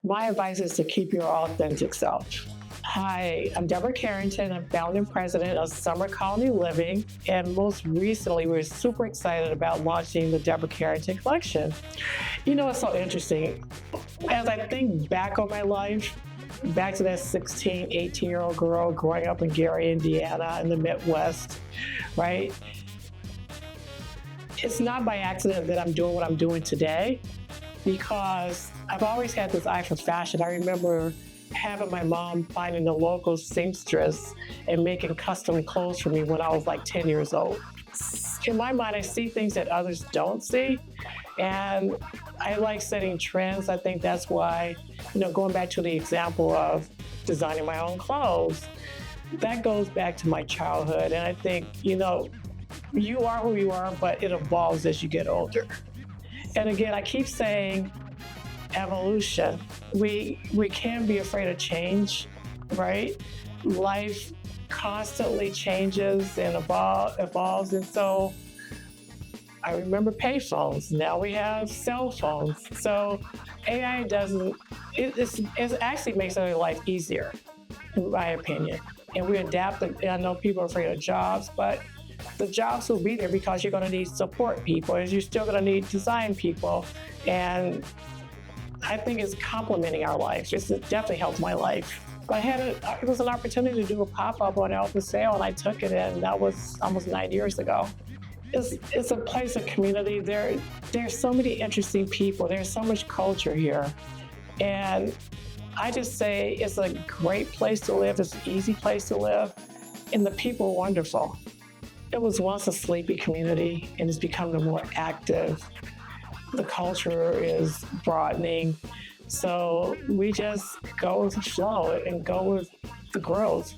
My advice is to keep your authentic self. Hi, I'm Debra Carrington. I'm founder and president of Summer Colony Living. And most recently, we're super excited about launching the Debra Carrington collection. You know, it's so interesting. As I think back on my life, back to that 16, 18-year-old girl growing up in Gary, Indiana, in the Midwest, right? It's not by accident that I'm doing what I'm doing today, because I've always had this eye for fashion. I remember having my mom finding the local seamstress and making custom clothes for me when I was like 10 years old. In my mind, I see things that others don't see, and I like setting trends. I think that's why, going back to the example of designing my own clothes, that goes back to my childhood. And I think, you are who you are, but it evolves as you get older. And again, I keep saying evolution. We can't be afraid of change, right? Life constantly changes and evolves. And so I remember payphones. Now we have cell phones. So AI it actually makes our life easier, in my opinion. And we adapt. I know people are afraid of jobs, but the jobs will be there because you're going to need support people, and you're still going to need design people. And I think it's complementing our life. It definitely helped my life. It was an opportunity to do a pop-up on Elvis Sale, and I took it, and that was almost 9 years ago. It's a place of community. There's so many interesting people. There's so much culture here. And I just say it's a great place to live. It's an easy place to live. And the people are wonderful. It was once a sleepy community, and it's becoming more active. The culture is broadening. So we just go with the flow and go with the growth.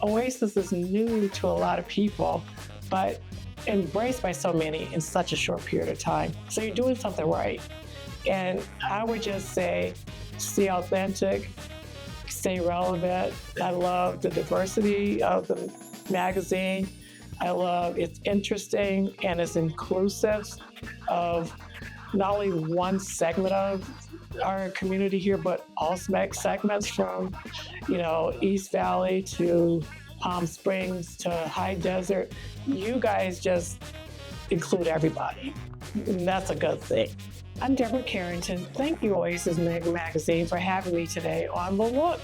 Oasis is new to a lot of people, but embraced by so many in such a short period of time. So you're doing something right. And I would just say, stay authentic, stay relevant. I love the diversity of the magazine. I love it's interesting and it's inclusive of not only one segment of our community here, but all segments from, East Valley to Palm Springs to High Desert. You guys just include everybody. And that's a good thing. I'm Debra Carrington. Thank you, Oasis Magazine, for having me today on The Look.